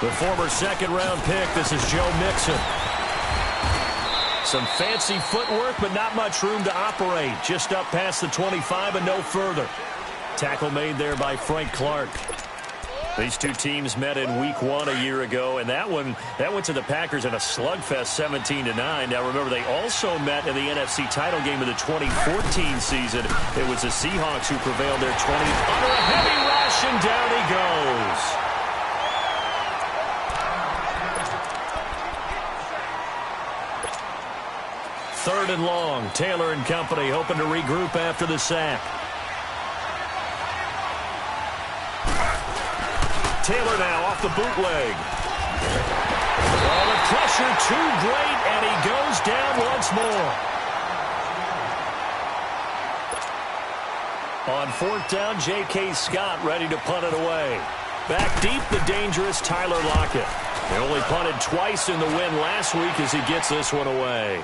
The former second-round pick, this is Joe Mixon. Some fancy footwork, but not much room to operate. Just up past the 25 and no further. Tackle made there by Frank Clark. These two teams met in Week 1 a year ago, and that went to the Packers in a slugfest 17-9. Now, remember, they also met in the NFC title game of the 2014 season. It was the Seahawks who prevailed there 20 under a heavy rush, and down he goes. Third and long. Taylor and company hoping to regroup after the sack. Taylor now off the bootleg. Oh, the pressure too great, and he goes down once more. On fourth down, J.K. Scott ready to punt it away. Back deep, the dangerous Tyler Lockett. They only punted twice in the win last week as he gets this one away.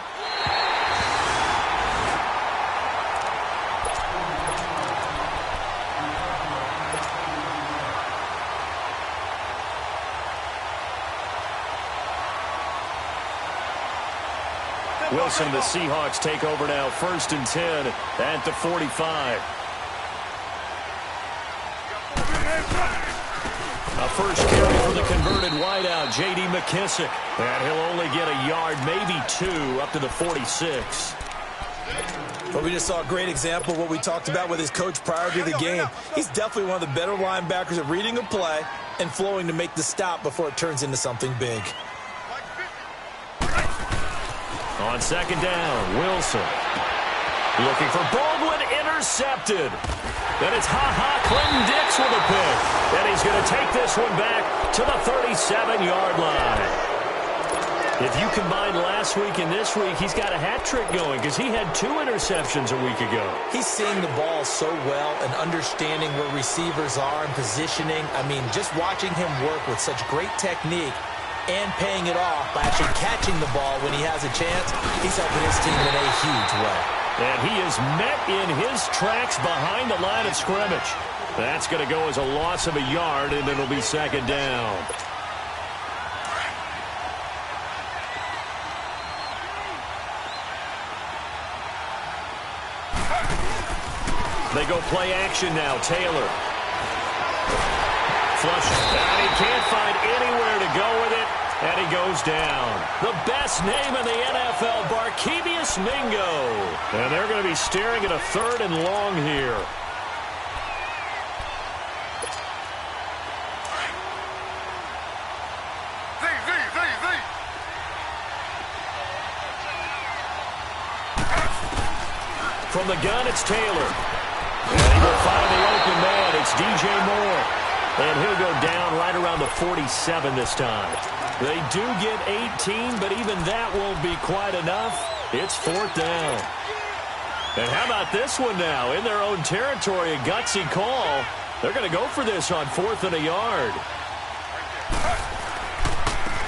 Wilson, the Seahawks take over now, 1st and 10 at the 45. A first carry for the converted wideout, J.D. McKissick. And he'll only get a yard, maybe 2, up to the 46. Well, we just saw a great example of what we talked about with his coach prior to the game. He's definitely one of the better linebackers at reading a play and flowing to make the stop before it turns into something big. On second down, Wilson. Looking for Baldwin, intercepted. Then it's Clinton Dix with a pick. And he's going to take this one back to the 37-yard line. If you combine last week and this week, he's got a hat trick going because he had 2 interceptions a week ago. He's seeing the ball so well and understanding where receivers are and positioning. I mean, just watching him work with such great technique and paying it off by actually catching the ball when he has a chance, he's helping his team in a huge way. And he is met in his tracks behind the line of scrimmage. That's going to go as a loss of a yard, and it'll be second down. They go play action now. Taylor. Flush, and he can't find anywhere to go with it, and he goes down. The best name in the NFL, Barkevious Mingo. And they're going to be staring at a 3rd and long here. From the gun, it's Taylor. And he will find the open man. It's DJ Moore. And he'll go down right around the 47 this time. They do get 18, but even that won't be quite enough. It's 4th down. And how about this one now? In their own territory, a gutsy call. They're going to go for this on 4th and a yard.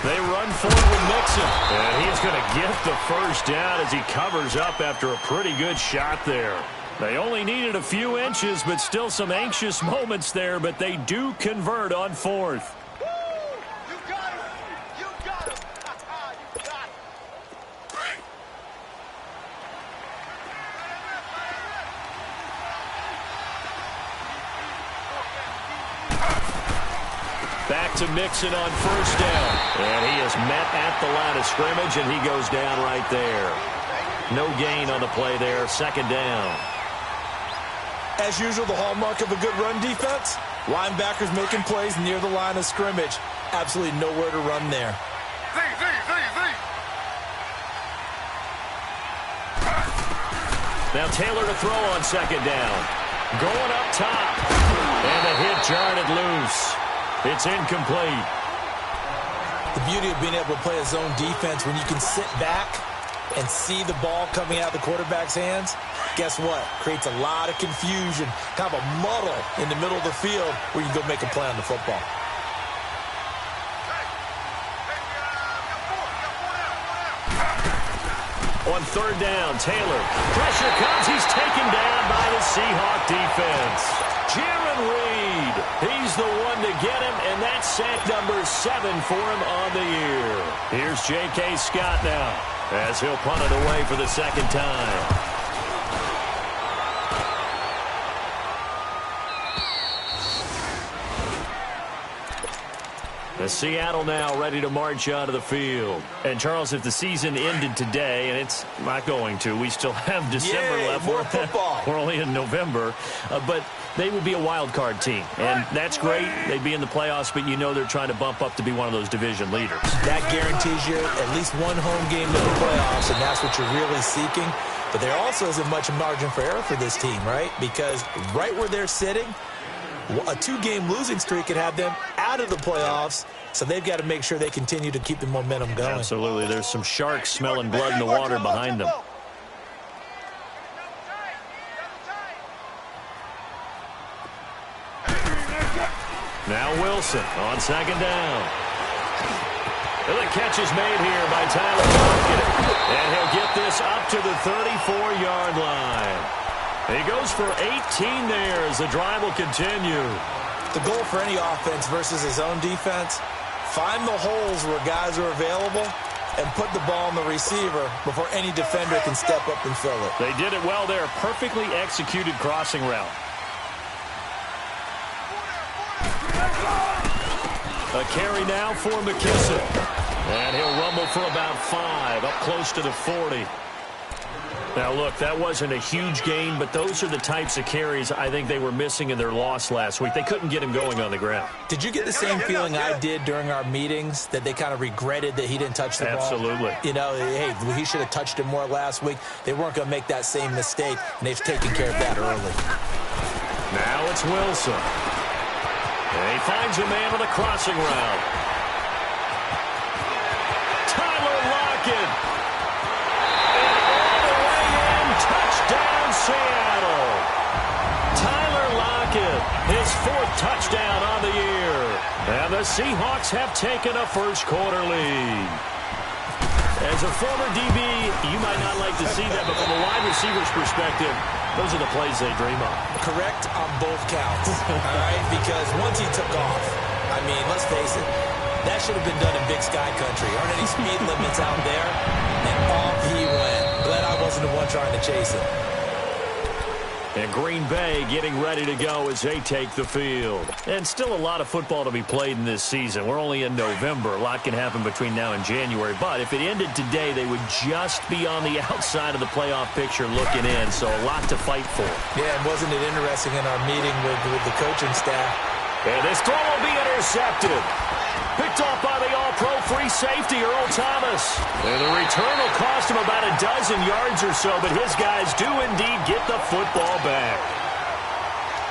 They run forward with Mixon. And he's going to get the first down as he covers up after a pretty good shot there. They only needed a few inches, but still some anxious moments there, but they do convert on 4th. You got him! You got him! You got him! Back to Mixon on 1st down. And he is met at the line of scrimmage, and he goes down right there. No gain on the play there, 2nd down. As usual, the hallmark of a good run defense, linebackers making plays near the line of scrimmage. Absolutely nowhere to run there. Now Taylor to throw on 2nd down. Going up top. And the hit jarred it loose. It's incomplete. The beauty of being able to play a zone defense when you can sit back and see the ball coming out of the quarterback's hands, guess what? Creates a lot of confusion, kind of a muddle in the middle of the field where you can go make a play on the football. On 3rd down, Taylor. Pressure comes. He's taken down by the Seahawk defense. Jaron Reed. He's the one to get him, and that's sack number 7 for him on the year. Here's J.K. Scott now as he'll punt it away for the second time. The Seattle now ready to march out of the field. And, Charles, if the season ended today, and it's not going to, we still have December left. More football. We're only in November. But they would be a wild card team. And that's great. They'd be in the playoffs, but you know they're trying to bump up to be one of those division leaders. That guarantees you at least one home game in the playoffs, and that's what you're really seeking. But there also isn't much margin for error for this team, right? Because right where they're sitting, a 2-game losing streak could have them out of the playoffs, so they've got to make sure they continue to keep the momentum going. Absolutely. There's some sharks smelling blood in the water behind them. Now Wilson on second down. And the catch is made here by Tyler Lockett. And he'll get this up to the 34-yard line. He goes for 18 there as the drive will continue. The goal for any offense versus his own defense, find the holes where guys are available and put the ball on the receiver before any defender can step up and fill it. They did it well there. Perfectly executed crossing route. A carry now for McKissick. And he'll rumble for about 5, up close to the 40. Now, look, that wasn't a huge gain, but those are the types of carries I think they were missing in their loss last week. They couldn't get him going on the ground. Did you get the same feeling I did during our meetings, that they kind of regretted that he didn't touch the ball? Absolutely. You know, hey, he should have touched it more last week. They weren't going to make that same mistake, and they've taken care of that early. Now it's Wilson. And he finds a man with a crossing route. Tyler Lockett. Touchdown, Seattle. Tyler Lockett, his 4th touchdown on the year. And the Seahawks have taken a first-quarter lead. As a former DB, you might not like to see that, but from a wide receiver's perspective, those are the plays they dream of. Correct on both counts, all right? Because once he took off, I mean, let's face it, that should have been done in Big Sky Country. Aren't any speed limits out there? And off he went. Glad I wasn't the one trying to chase him. And Green Bay getting ready to go as they take the field. And still a lot of football to be played in this season. We're only in November. A lot can happen between now and January. But if it ended today, they would just be on the outside of the playoff picture looking in. So a lot to fight for. Yeah, and wasn't it interesting in our meeting with the coaching staff? And this throw will be intercepted. Picked off by the all-pro free safety, Earl Thomas. And the return will cost him about a dozen yards or so, but his guys do indeed get the football back.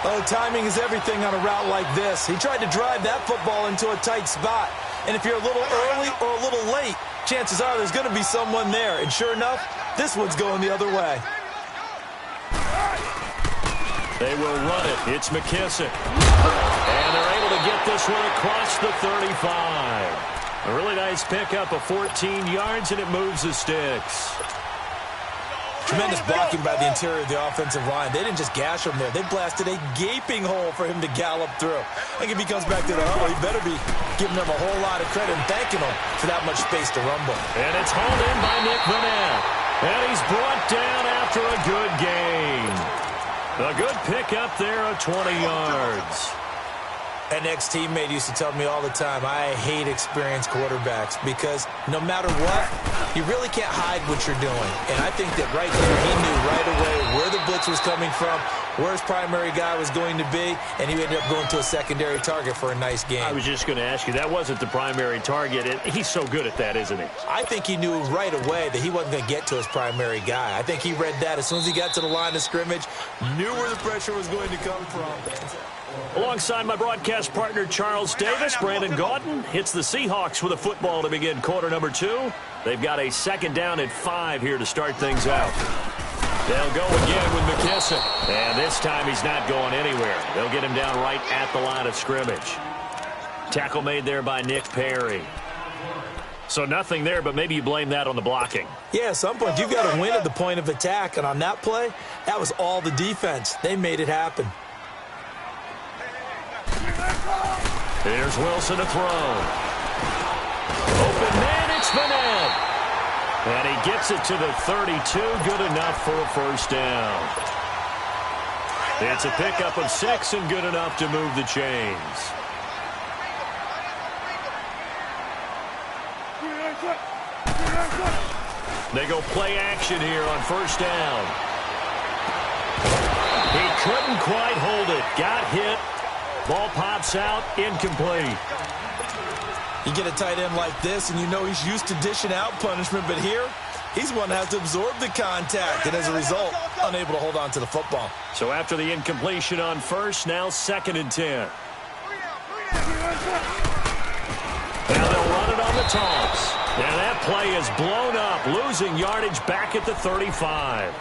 Oh, timing is everything on a route like this. He tried to drive that football into a tight spot. And if you're a little early or a little late, chances are there's going to be someone there. And sure enough, this one's going the other way. They will run it. It's McKissick. And they're able to get this one across the 35. A really nice pickup of 14 yards, and it moves the sticks. Tremendous blocking by the interior of the offensive line. They didn't just gash him there. They blasted a gaping hole for him to gallop through. I think if he comes back to the huddle, he better be giving them a whole lot of credit and thanking them for that much space to rumble. And it's hauled in by Nick Vanette. And he's brought down after a good gain. A good pickup there of 20 yards. An ex-teammate used to tell me all the time, I hate experienced quarterbacks because no matter what, you really can't hide what you're doing. And I think that right there, he knew right away where the blitz was coming from, where his primary guy was going to be, and he ended up going to a secondary target for a nice game. I was just going to ask you, that wasn't the primary target. He's so good at that, isn't he? I think he knew right away that he wasn't going to get to his primary guy. I think he read that as soon as he got to the line of scrimmage, knew where the pressure was going to come from. Alongside my broadcast partner, Charles Davis, Brandon Gaudin hits the Seahawks with a football to begin quarter number 2. They've got a second down at 5 here to start things out. They'll go again with McKissick. And this time he's not going anywhere. They'll get him down right at the line of scrimmage. Tackle made there by Nick Perry. So nothing there, but maybe you blame that on the blocking. Yeah, at some point you've got to win at the point of attack. And on that play, that was all the defense. They made it happen. Here's Wilson to throw. Open man, it's Vanette. And he gets it to the 32. Good enough for a first down. It's a pickup of 6 and good enough to move the chains. They go play action here on first down. He couldn't quite hold it. Got hit. Ball pops out. Incomplete. You get a tight end like this, and you know he's used to dishing out punishment, but here, he's one that has to absorb the contact, and as a result, unable to hold on to the football. So after the incompletion on first, now 2nd and 10. Now they'll run it on the toss. And that play is blown up, losing yardage back at the 35.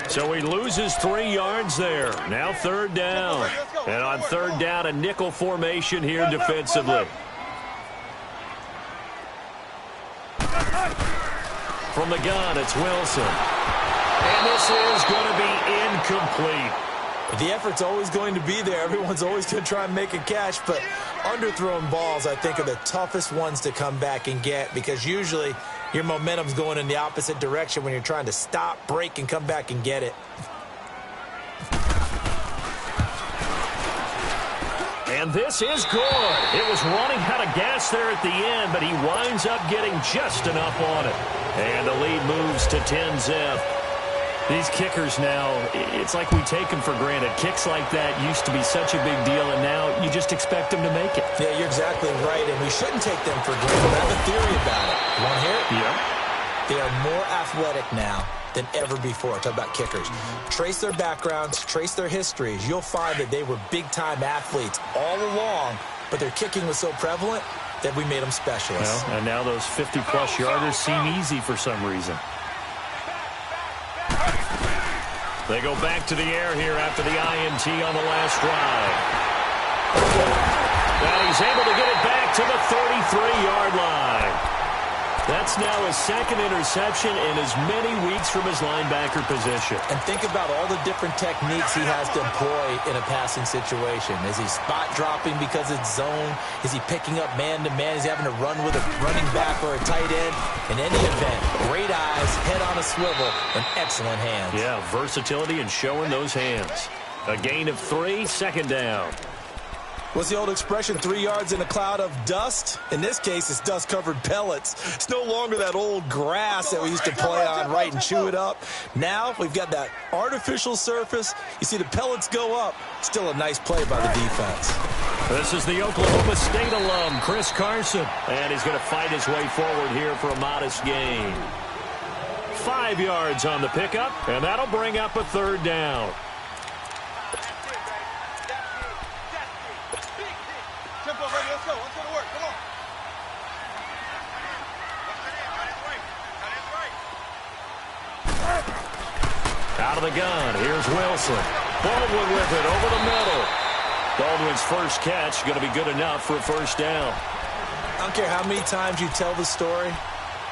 So he loses 3 yards there. Now 3rd down. And on 3rd down, a nickel formation here defensively. From the gun, it's Wilson. And this is going to be incomplete. The effort's always going to be there. Everyone's always going to try and make a catch, but underthrown balls, I think, are the toughest ones to come back and get because usually your momentum's going in the opposite direction when you're trying to stop, break, and come back and get it. And this is good. It was running out of gas there at the end, but he winds up getting just enough on it. And the lead moves to 10-zip. These kickers now, it's like we take them for granted. Kicks like that used to be such a big deal, and now you just expect them to make it. Yeah, you're exactly right, and we shouldn't take them for granted. I have a theory about it. You want to hear it? Yeah. They are more athletic now than ever before. Talk about kickers. Trace their backgrounds, trace their histories. You'll find that they were big-time athletes all along, but their kicking was so prevalent that we made them specialists. Well, and now those 50-plus yarders seem easy for some reason. They go back to the air here after the INT on the last drive. And he's able to get it back to the 33-yard line. That's now his 2nd interception in as many weeks from his linebacker position. And think about all the different techniques he has to employ in a passing situation. Is he spot dropping because it's zone? Is he picking up man-to-man? Is he having to run with a running back or a tight end? In any event, great eyes, head on a swivel, and excellent hands. Yeah, versatility and showing those hands. A gain of 3, 2nd down. What's the old expression, 3 yards in a cloud of dust? In this case, it's dust-covered pellets. It's no longer that old grass that we used to play on, right, and chew it up. Now we've got that artificial surface. You see the pellets go up. Still a nice play by the defense. This is the Oklahoma State alum, Chris Carson. And he's going to fight his way forward here for a modest gain. 5 yards on the pickup, and that'll bring up a 3rd down. Out of the gun, here's Wilson. Baldwin with it over the middle. Baldwin's first catch going to be good enough for a first down. I don't care how many times you tell the story,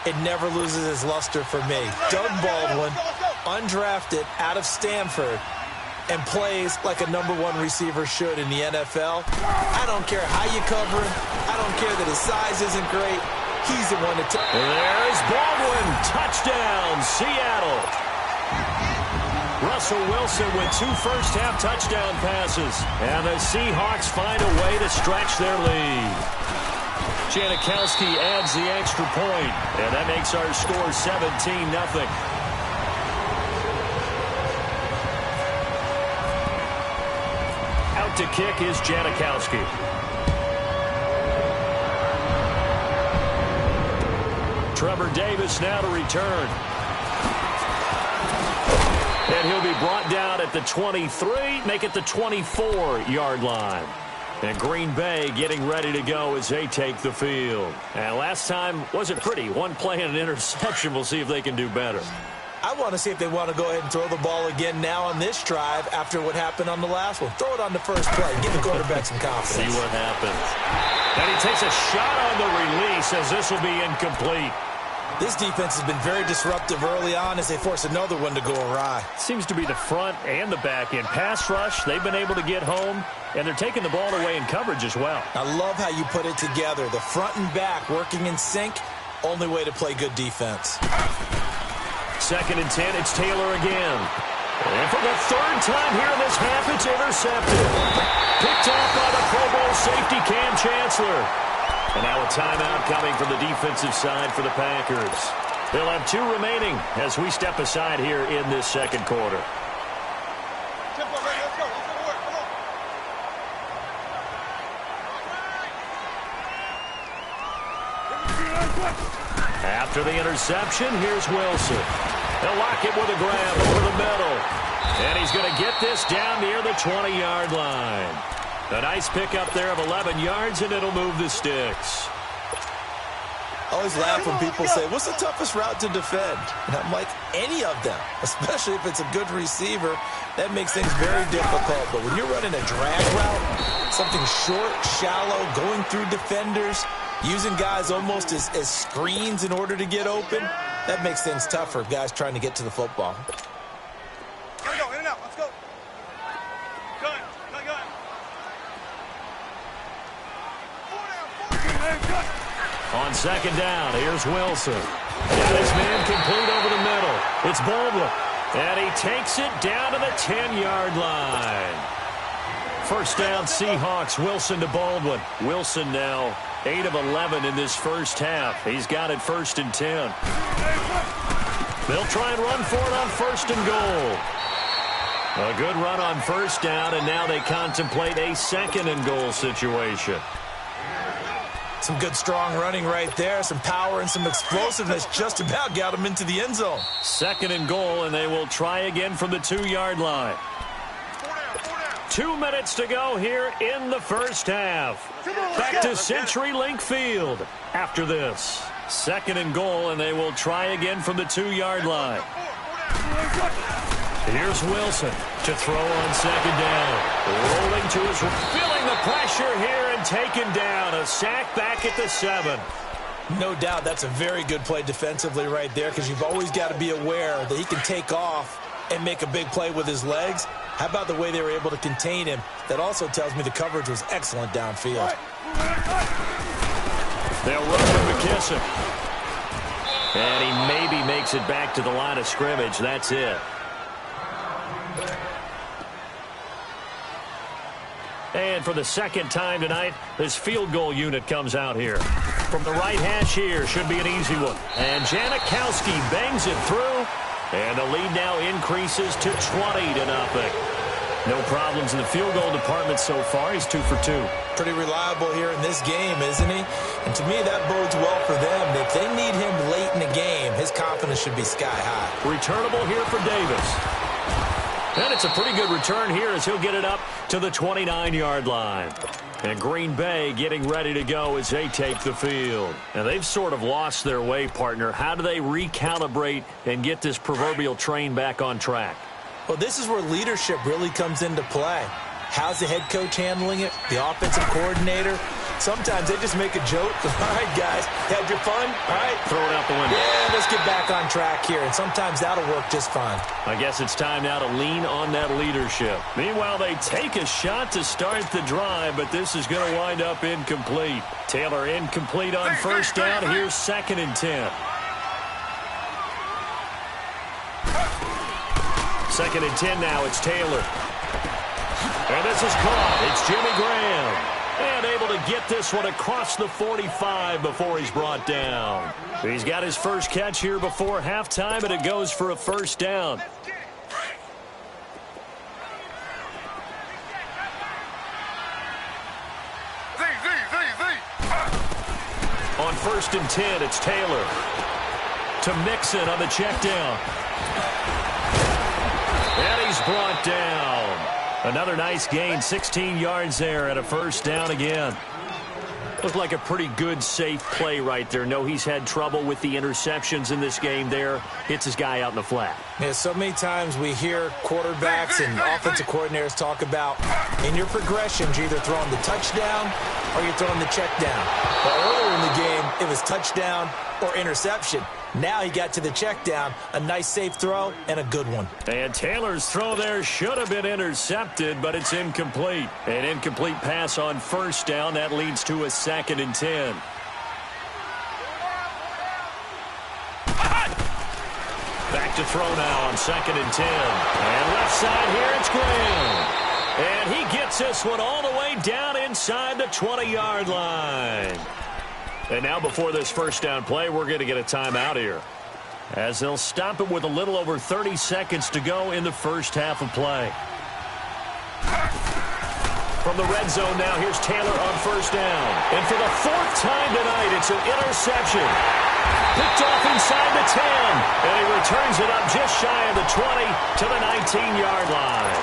it never loses its luster for me. Doug Baldwin, undrafted out of Stanford, and plays like a #1 receiver should in the NFL. I don't care how you cover him. I don't care that his size isn't great. He's the one to take. There's Baldwin. Touchdown, Seattle. Russell Wilson with 2 first-half touchdown passes. And the Seahawks find a way to stretch their lead. Janikowski adds the extra point, and that makes our score 17-0. Out to kick is Janikowski. Trevor Davis now to return. And he'll be brought down at the 23, make it the 24-yard line. And Green Bay getting ready to go as they take the field. And last time wasn't pretty. 1 play and an interception. We'll see if they can do better. I want to see if they want to go ahead and throw the ball again now on this drive after what happened on the last one. Throw it on the first play. Give the quarterback some confidence. See what happens. And he takes a shot on the release as this will be incomplete. This defense has been very disruptive early on as they force another one to go awry. Seems to be the front and the back end. Pass rush, they've been able to get home, and they're taking the ball away in coverage as well. I love how you put it together. The front and back working in sync, only way to play good defense. 2nd and 10, it's Taylor again. And for the 3rd time here in this half, it's intercepted. Picked off by the Pro Bowl safety Cam Chancellor. And now a timeout coming from the defensive side for the Packers. They'll have 2 remaining as we step aside here in this 2nd quarter. Tempo, ready, let's go. Let's go to work. Come on. After the interception, here's Wilson. They'll lock it with a grab over the middle. And he's going to get this down near the 20-yard line. A nice pickup there of 11 yards, and it'll move the sticks. I always laugh when people say, what's the toughest route to defend? And I'm like, any of them, especially if it's a good receiver. That makes things very difficult. But when you're running a drag route, something short, shallow, going through defenders, using guys almost as screens in order to get open, that makes things tougher, guys trying to get to the football. Here we go, in and out. Let's go. Gun. On 2nd down, here's Wilson. Got his man complete over the middle. It's Baldwin. And he takes it down to the 10-yard line. 1st down, Seahawks. Wilson to Baldwin. Wilson now 8 of 11 in this first half. He's got it 1st and 10. They'll try and run for it on 1st and goal. A good run on 1st down, and now they contemplate a 2nd and goal situation. Some good strong running right there, some power and some explosiveness just about got him into the end zone. 2nd and goal, and they will try again from the 2-yard line. 2 minutes to go here in the first half. Back to CenturyLink Field after this. 2nd and goal, and they will try again from the 2-yard line. Here's Wilson to throw on 2nd down. Rolling to his, feeling the pressure here and taken down. A sack back at the 7. No doubt that's a very good play defensively right there, because you've always got to be aware that he can take off and make a big play with his legs. How about the way they were able to contain him? That also tells me the coverage was excellent downfield. They'll run with McKissick. And he maybe makes it back to the line of scrimmage. That's it. And for the 2nd time tonight, this field goal unit comes out here. From the right hash here, should be an easy one. And Janikowski bangs it through. And the lead now increases to 20-0. No problems in the field goal department so far. He's 2 for 2. Pretty reliable here in this game, isn't he? And to me, that bodes well for them. If they need him late in the game, his confidence should be sky high. Returnable here for Davis. And it's a pretty good return here as he'll get it up to the 29-yard line. And Green Bay getting ready to go as they take the field. And they've sort of lost their way, partner. How do they recalibrate and get this proverbial train back on track? Well, this is where leadership really comes into play. How's the head coach handling it? The offensive coordinator? Sometimes they just make a joke. All right, guys, had your fun? All right. Throw it out the window. Yeah, let's get back on track here. And sometimes that'll work just fine. I guess it's time now to lean on that leadership. Meanwhile, they take a shot to start the drive, but this is going to wind up incomplete. Taylor incomplete on 1st down. Here's 2nd and 10. 2nd and 10 now. It's Taylor. And this is caught. It's Jimmy Graham. And able to get this one across the 45 before he's brought down. He's got his first catch here before halftime, and it goes for a 1st down. On 1st and 10, it's Taylor. To Mixon on the check down. And he's brought down. Another nice gain, 16 yards there and a 1st down again. Looked like a pretty good, safe play right there. No, he's had trouble with the interceptions in this game there. Hits his guy out in the flat. Yeah, so many times we hear quarterbacks and offensive coordinators talk about in your progressions, you're either throwing the touchdown or you're throwing the check down. But earlier in the game, it was touchdown or interception. Now he got to the check down, a nice safe throw, and a good one. And Taylor's throw there should have been intercepted, but it's incomplete. An incomplete pass on first down. That leads to a 2nd and 10. Back to throw now on 2nd and 10. And left side here, it's Graham. And he gets this one all the way down inside the 20-yard line. And now before this first down play, we're going to get a timeout here, as they'll stop it with a little over 30 seconds to go in the first half of play. From the red zone now, here's Taylor on first down. And for the 4th time tonight, it's an interception. Picked off inside the 10. And he returns it up just shy of the 20 to the 19-yard line.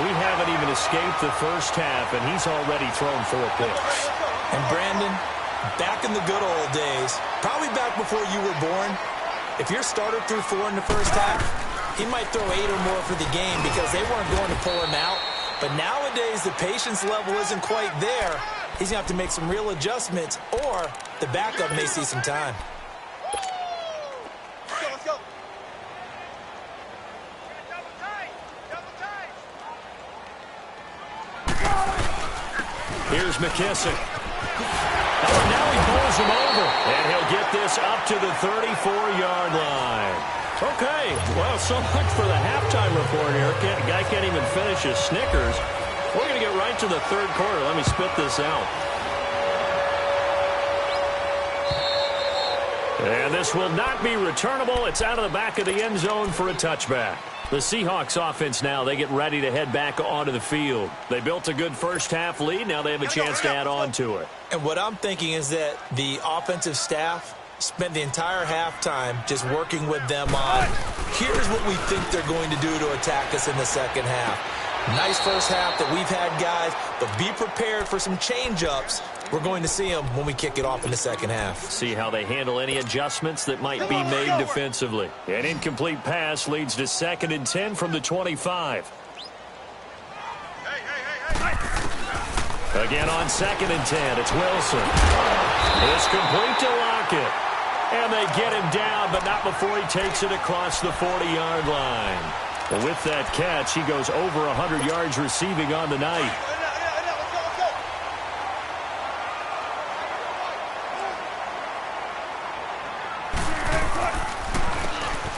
We haven't even escaped the first half, and he's already thrown 4 picks. And Brandon, back in the good old days, probably back before you were born, if your starter threw 4 in the first half, he might throw 8 or more for the game because they weren't going to pull him out. But nowadays, the patience level isn't quite there. He's going to have to make some real adjustments, or the backup may see some time. Let's go. Here's McKissick. Oh, and now he bowls him over. And he'll get this up to the 34-yard line. Okay, well, so much for the halftime report here. Guy can't even finish his Snickers. We're going to get right to the third quarter. Let me spit this out. And this will not be returnable. It's out of the back of the end zone for a touchback. The Seahawks offense now, they get ready to head back onto the field. They built a good first half lead. Now they have a chance to add on to it. And what I'm thinking is that the offensive staff spent the entire halftime just working with them on, here's what we think they're going to do to attack us in the second half. Nice first half that we've had, guys, but be prepared for some change-ups. We're going to see them when we kick it off in the second half. See how they handle any adjustments that might be made defensively. An incomplete pass leads to 2nd and 10 from the 25. Again on 2nd and 10, it's Wilson. It's complete to Lockett. And they get him down, but not before he takes it across the 40-yard line. Well, with that catch, he goes over 100 yards receiving on the night.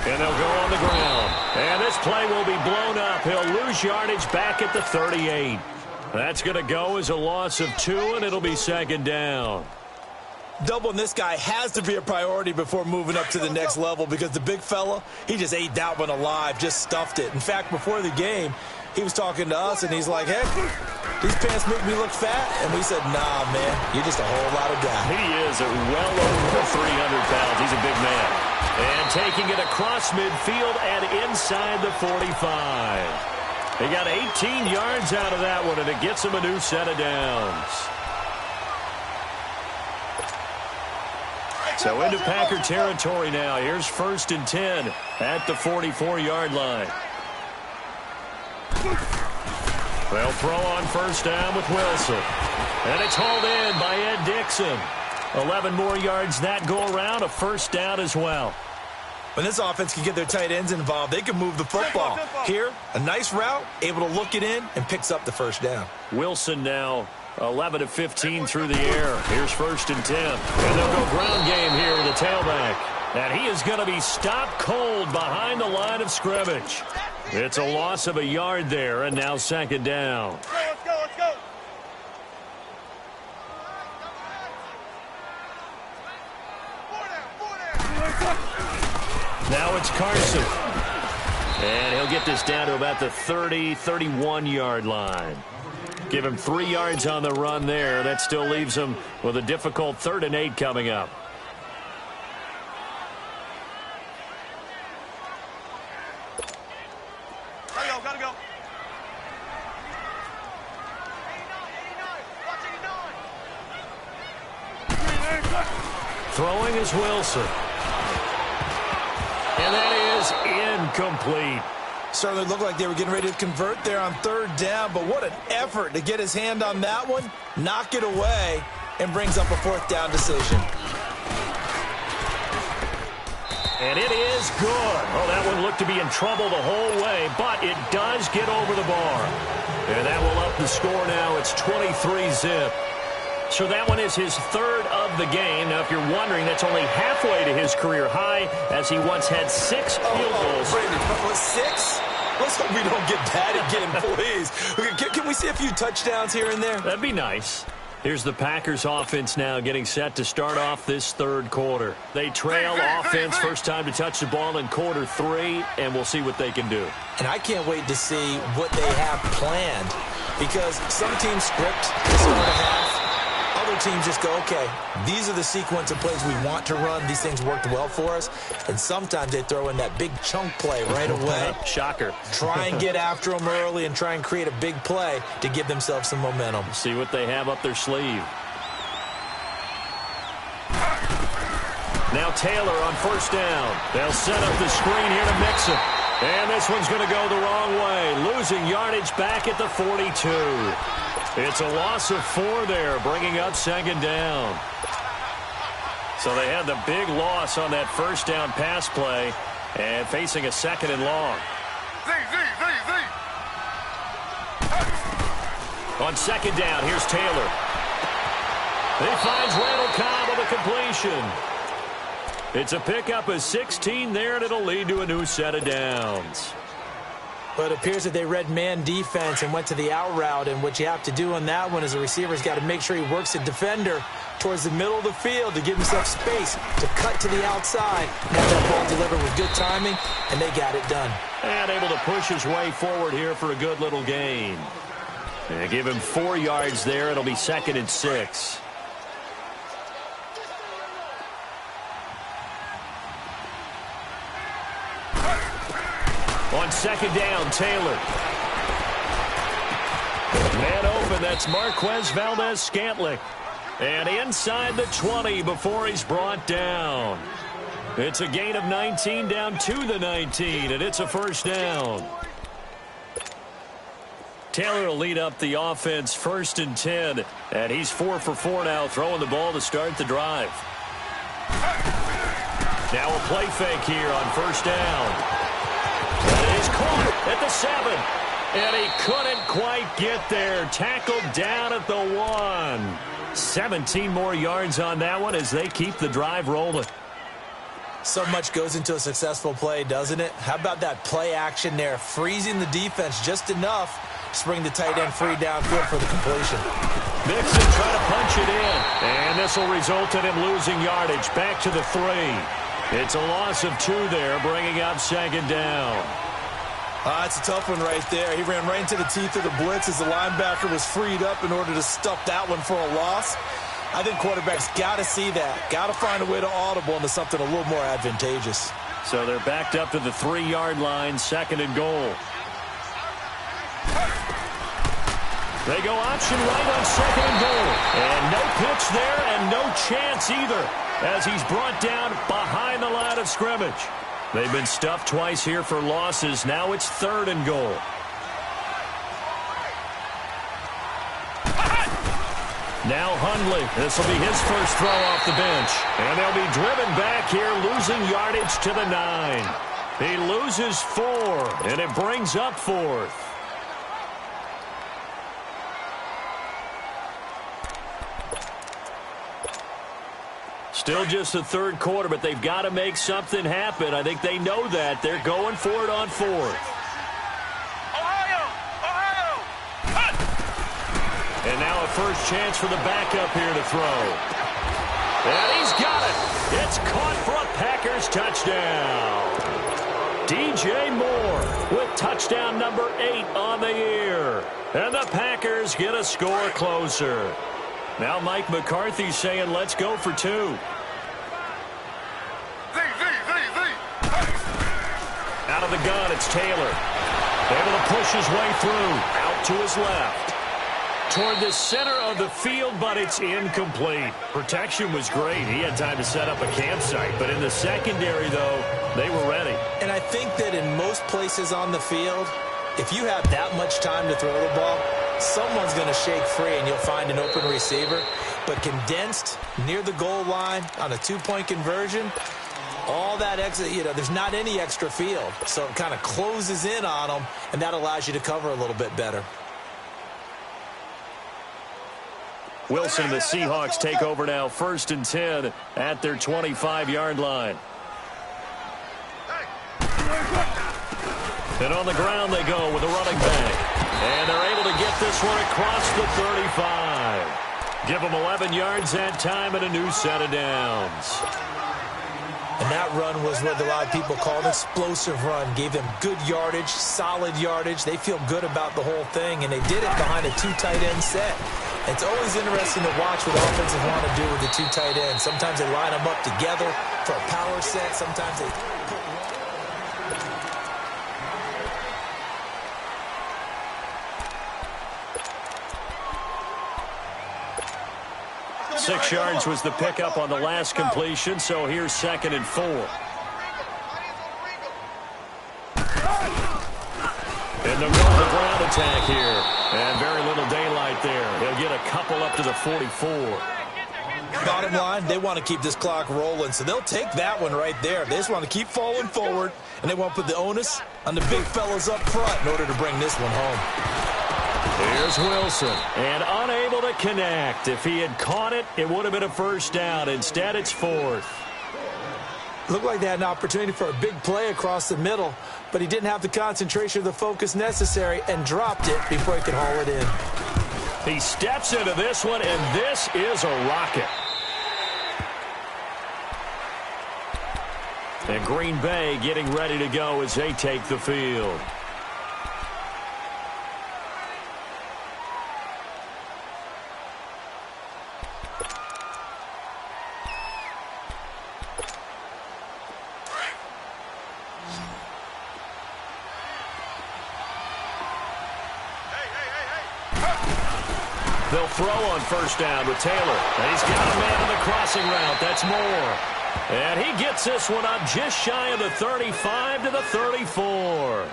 And they'll go on the ground. And this play will be blown up. He'll lose yardage back at the 38. That's going to go as a loss of 2, and it'll be 2nd down. Doubling this guy has to be a priority before moving up to the next level, because the big fella, he just ate that one alive, just stuffed it. In fact, before the game, he was talking to us, and he's like, hey, these pants make me look fat. And we said, nah, man, you're just a whole lot of guy. He is at well over 300 pounds. He's a big man. And taking it across midfield and inside the 45. He got 18 yards out of that one, and it gets him a new set of downs. So into Packer territory now. Here's 1st and 10 at the 44-yard line. They'll throw on first down with Wilson. And it's hauled in by Ed Dixon. 11 more yards that go around, a first down as well. When this offense can get their tight ends involved, they can move the football. Here, a nice route, able to look it in, and picks up the first down. Wilson now 11 of 15 through the air. Here's 1st and 10. And they'll go ground game here with a tailback. And he is going to be stopped cold behind the line of scrimmage. It's a loss of a yard there, and now 2nd down. Let's go. Now it's Carson. And he'll get this down to about the 30, 31-yard line. Give him 3 yards on the run there. That still leaves him with a difficult 3rd and 8 coming up. Gotta go. Throwing is Wilson. And that is incomplete. Certainly looked like they were getting ready to convert there on 3rd down, but what an effort to get his hand on that one, knock it away, and brings up a fourth down decision. And it is good. Oh, that one looked to be in trouble the whole way, but it does get over the bar. And that will up the score now. It's 23-zip. So that one is his third of the game. Now, if you're wondering, that's only halfway to his career high, as he once had 6 field goals. Brandon, 6? Let's hope we don't get bad again, please. Can we see a few touchdowns here and there? That'd be nice. Here's the Packers offense now getting set to start off this third quarter. They trail offense, first time to touch the ball in quarter 3, and we'll see what they can do. And I can't wait to see what they have planned, because some teams script the start of half. Other teams just go, okay, these are the sequence of plays we want to run. These things worked well for us. And sometimes they throw in that big chunk play right away. Shocker. Try and get after them early and try and create a big play to give themselves some momentum. See what they have up their sleeve. Now Taylor on first down. They'll set up the screen here to mix it. And this one's going to go the wrong way. Losing yardage back at the 42. It's a loss of 4 there, bringing up second down. So they had the big loss on that first down pass play and facing a second and long. On second down, here's Taylor. He finds Randall Cobb with a completion. It's a pickup of 16 there, and it'll lead to a new set of downs. But it appears that they read man defense and went to the out route, and what you have to do on that one is the receiver's got to make sure he works the defender towards the middle of the field to give himself space to cut to the outside. And have that ball delivered with good timing, and they got it done. And able to push his way forward here for a good little gain. And give him 4 yards there. It'll be 2nd and 6. On second down, Taylor. Man open, that's Marquez Valdez-Scantling. And inside the 20 before he's brought down. It's a gain of 19 down to the 19, and it's a first down. Taylor will lead up the offense 1st and 10, and he's 4 for 4 now, throwing the ball to start the drive. Now a play fake here on first down. And he's caught at the 7. And he couldn't quite get there. Tackled down at the 1. 17 more yards on that one as they keep the drive rolling. So much goes into a successful play, doesn't it? How about that play action there? Freezing the defense just enough to bring the tight end free downfield for the completion. Mixon trying to punch it in. And this will result in him losing yardage. Back to the 3. It's a loss of 2 there, bringing up second down. That's a tough one right there. He ran right into the teeth of the blitz as the linebacker was freed up in order to stuff that one for a loss. I think quarterbacks got to see that. Got to find a way to audible into something a little more advantageous. So they're backed up to the 3-yard line, 2nd and goal. They go option right on 2nd and goal. And no pitch there and no chance either, as he's brought down behind the line of scrimmage. They've been stuffed twice here for losses. Now it's 3rd and goal. Now Hundley. This will be his first throw off the bench. And they'll be driven back here, losing yardage to the 9. He loses 4, and it brings up 4th. Still just the 3rd quarter, but they've got to make something happen. I think they know that. They're going for it on 4th. And now a first chance for the backup here to throw. And he's got it. It's caught for a Packers touchdown. DJ Moore with touchdown number 8 on the year. And the Packers get a score closer. Now Mike McCarthy saying, let's go for 2. Out of the gun, it's Taylor. Able to push his way through. Out to his left. Toward the center of the field, but it's incomplete. Protection was great. He had time to set up a campsite. But in the secondary, though, they were ready. And I think that in most places on the field, if you have that much time to throw the ball, someone's going to shake free and you'll find an open receiver. but condensed near the goal line on a two-point conversion, all that extra, there's not any extra field. So it kind of closes in on them, and that allows you to cover a little bit better. Wilson and the Seahawks take over now, 1st and 10 at their 25-yard line. And on the ground they go with a running back. And they're able to get this one across the 35. Give them 11 yards that time and a new set of downs. And that run was what a lot of people call an explosive run. Gave them good yardage, solid yardage. They feel good about the whole thing, and they did it behind a two tight end set. It's always interesting to watch what offenses want to do with the two tight ends. Sometimes they line them up together for a power set. Sometimes they put one. 6 yards was the pickup on the last completion, so here's 2nd and 4. And they'll go to the ground attack here. And very little daylight there. He'll get a couple up to the 44. Bottom line, they want to keep this clock rolling, so they'll take that one right there. They just want to keep falling forward, and they want to put the onus on the big fellas up front in order to bring this one home. Here's Wilson, and unable to connect. If he had caught it, it would have been a first down. Instead, it's 4th. Looked like they had an opportunity for a big play across the middle, but he didn't have the concentration or the focus necessary and dropped it before he could haul it in. He steps into this one, and this is a rocket. And Green Bay getting ready to go as they take the field. They'll throw on first down with Taylor. And he's got a man on the crossing route. That's Moore. And he gets this one up just shy of the 35 to the 34.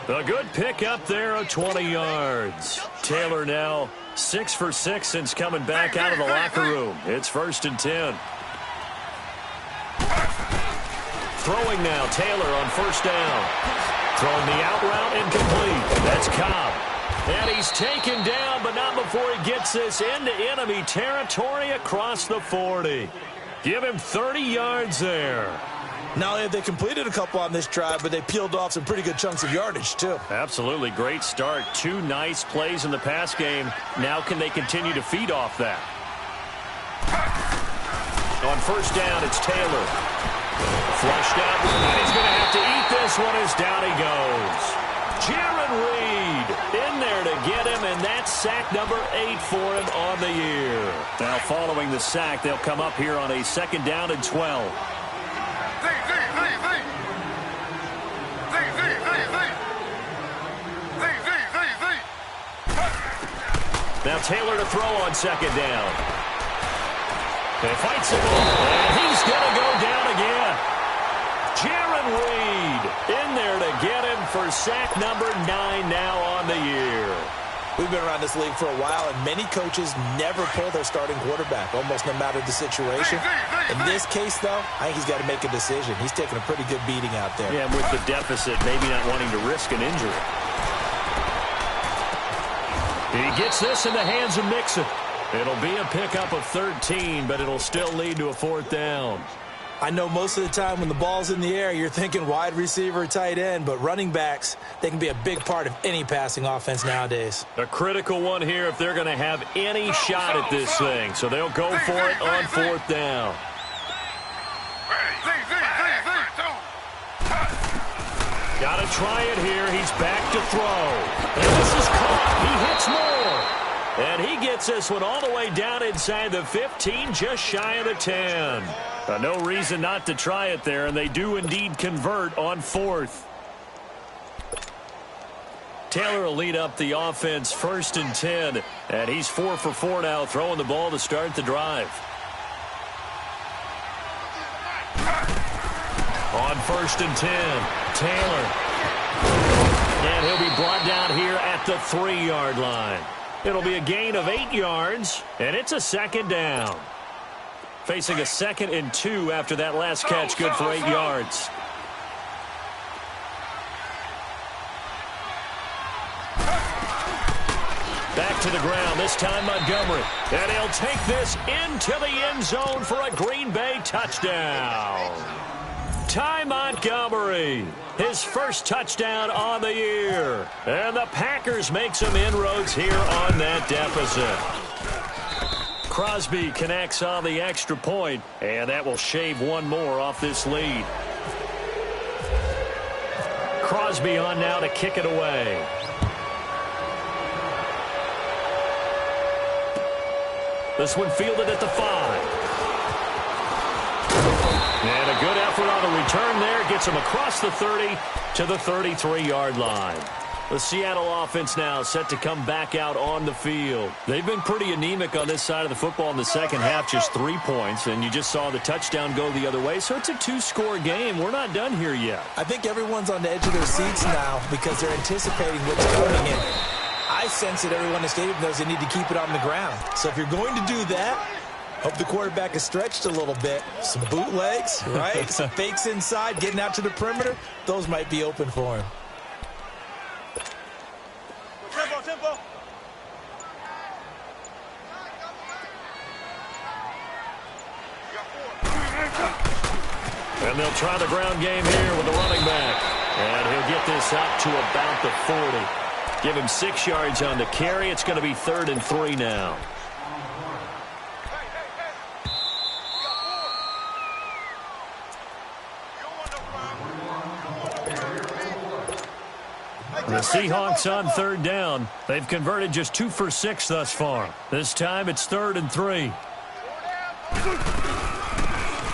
A good pickup there of 20 yards. Taylor now 6 for 6 since coming back out of the locker room. It's 1st and 10. Throwing now, Taylor on first down. Throwing the out route incomplete. That's Cobb. And he's taken down, but not before he gets this into enemy territory across the 40. Give him 30 yards there. Not only have they completed a couple on this drive, but they peeled off some pretty good chunks of yardage, too. Absolutely. Great start. 2 nice plays in the pass game. Now can they continue to feed off that? On first down, it's Taylor. Flushed out, and he's going to have to eat this one as down he goes. Jaron Reed in there to get him, and that's sack number 8 for him on the year. Now following the sack, they'll come up here on a 2nd down and 12. Now Taylor to throw on 2nd down. He fights it, and he's going to go down again. Jaron Reed in there to get him for sack number 9 now on the year. We've been around this league for a while, and many coaches never pull their starting quarterback, almost no matter the situation. In this case, though, I think he's got to make a decision. He's taking a pretty good beating out there. Yeah, with the deficit, maybe not wanting to risk an injury. He gets this in the hands of Mixon. It'll be a pickup of 13, but it'll still lead to a 4th down. I know most of the time when the ball's in the air, you're thinking wide receiver, tight end, but running backs, they can be a big part of any passing offense nowadays. A critical one here if they're going to have any shot at this thing. So they'll go for it on 4th down. Got to try it here. He's back to throw. And this is caught. He hits more. And he gets this one all the way down inside the 15, just shy of the 10. No reason not to try it there, and they do indeed convert on 4th. Taylor will lead up the offense 1st and 10, and he's 4 for 4 now, throwing the ball to start the drive. On 1st and 10, Taylor. And he'll be brought down here at the 3-yard line. It'll be a gain of 8 yards, and it's a second down. Facing a 2nd and 2 after that last catch, good for 8 yards. Back to the ground, this time Montgomery. And he'll take this into the end zone for a Green Bay touchdown. Ty Montgomery, his first touchdown on the year. And the Packers make some inroads here on that deficit. Crosby connects on the extra point, and that will shave one more off this lead. Crosby on now to kick it away. This one fielded at the 5. And a good effort on the return there. Gets him across the 30 to the 33-yard line. The Seattle offense now set to come back out on the field. They've been pretty anemic on this side of the football in the second half, just 3 points, and you just saw the touchdown go the other way. So it's a 2-score game. We're not done here yet. I think everyone's on the edge of their seats now because they're anticipating what's coming in. I sense that everyone in the stadium knows they need to keep it on the ground. So if you're going to do that, hope the quarterback is stretched a little bit. Some bootlegs, right? Some fakes inside, getting out to the perimeter. Those might be open for him. Tempo. And they'll try the ground game here with the running back. And he'll get this up to about the 40. Give him 6 yards on the carry. It's going to be 3rd and 3 now. The Seahawks on 3rd down. They've converted just 2 for 6 thus far. This time it's 3rd and 3.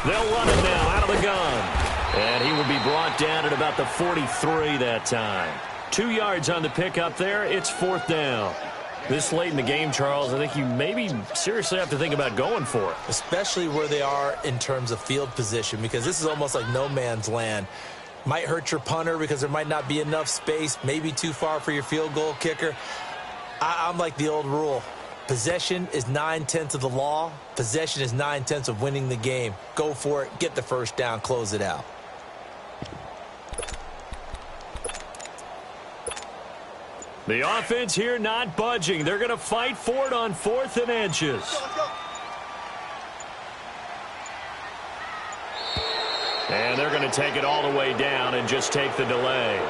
They'll run it now out of the gun. And he will be brought down at about the 43 that time. 2 yards on the pickup there. It's 4th down. This late in the game, Charles, I think you maybe seriously have to think about going for it. Especially where they are in terms of field position, because this is almost like no man's land. Might hurt your punter because there might not be enough space, maybe too far for your field goal kicker. I'm like the old rule. Possession is 9/10 of the law. Possession is 9/10 of winning the game. Go for it. Get the first down. Close it out. The offense here not budging. They're going to fight for it on 4th and inches. And they're going to take it all the way down and just take the delay.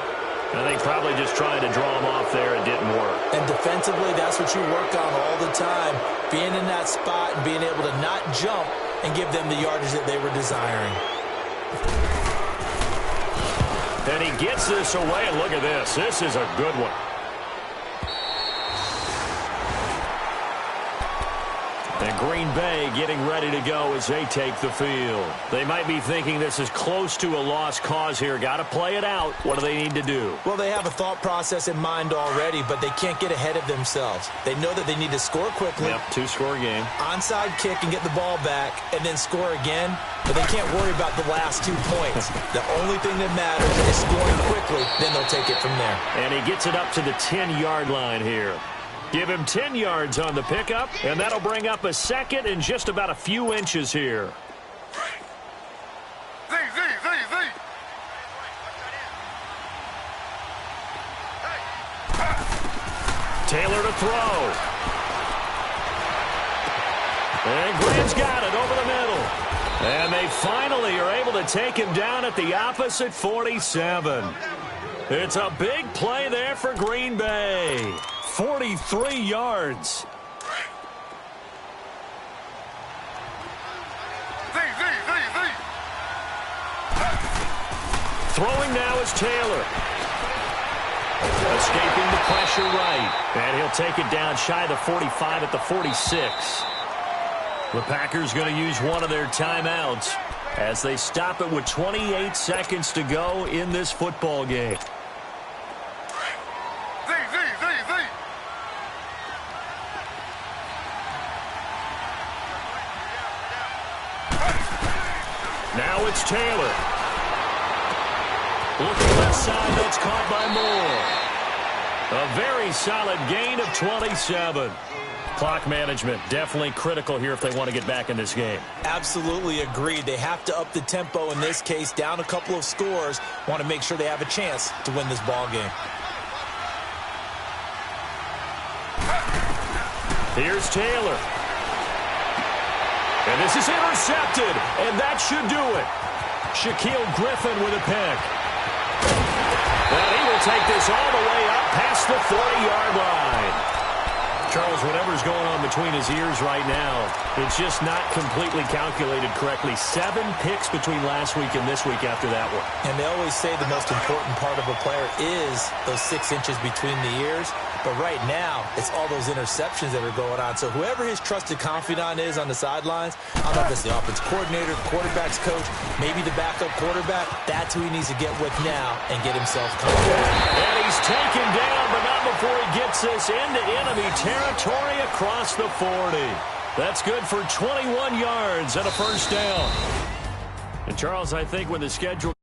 I think probably just trying to draw him off there. It didn't work. And defensively, that's what you work on all the time. Being in that spot and being able to not jump and give them the yardage that they were desiring. And he gets this away. And look at this. This is a good one. And Green Bay getting ready to go as they take the field. They might be thinking this is close to a lost cause here. Got to play it out. What do they need to do? Well, they have a thought process in mind already, but they can't get ahead of themselves. They know that they need to score quickly. Yep, 2-score game. Onside kick and get the ball back and then score again. But they can't worry about the last 2 points. The only thing that matters is scoring quickly. Then they'll take it from there. And he gets it up to the 10-yard line here. Give him 10 yards on the pickup, and that'll bring up a 2nd and just about a few inches here. Z. Taylor to throw. And Graham's got it over the middle. And they finally are able to take him down at the opposite 47. It's a big play there for Green Bay. 43 yards. Throwing now is Taylor. Escaping the pressure right. And he'll take it down shy of the 45 at the 46. The Packers going to use one of their timeouts as they stop it with 28 seconds to go in this football game. Now it's Taylor. Looking left side, that's caught by Moore. A very solid gain of 27. Clock management definitely critical here if they want to get back in this game. Absolutely agreed. They have to up the tempo in this case, down a couple of scores. Want to make sure they have a chance to win this ball game. Here's Taylor. And this is intercepted, and that should do it. Shaquille Griffin with a pick. And he will take this all the way up past the 40-yard line. Charles, whatever's going on between his ears right now, it's just not completely calculated correctly. 7 picks between last week and this week after that one. And they always say the most important part of a player is those 6 inches between the ears. But right now, it's all those interceptions that are going on. So whoever his trusted confidant is on the sidelines, I don't know if it's the offense coordinator, the quarterback's coach, maybe the backup quarterback, that's who he needs to get with now and get himself confident. And he's taken down, but not before he gets this into enemy territory across the 40. That's good for 21 yards and a first down. And Charles, I think when the schedule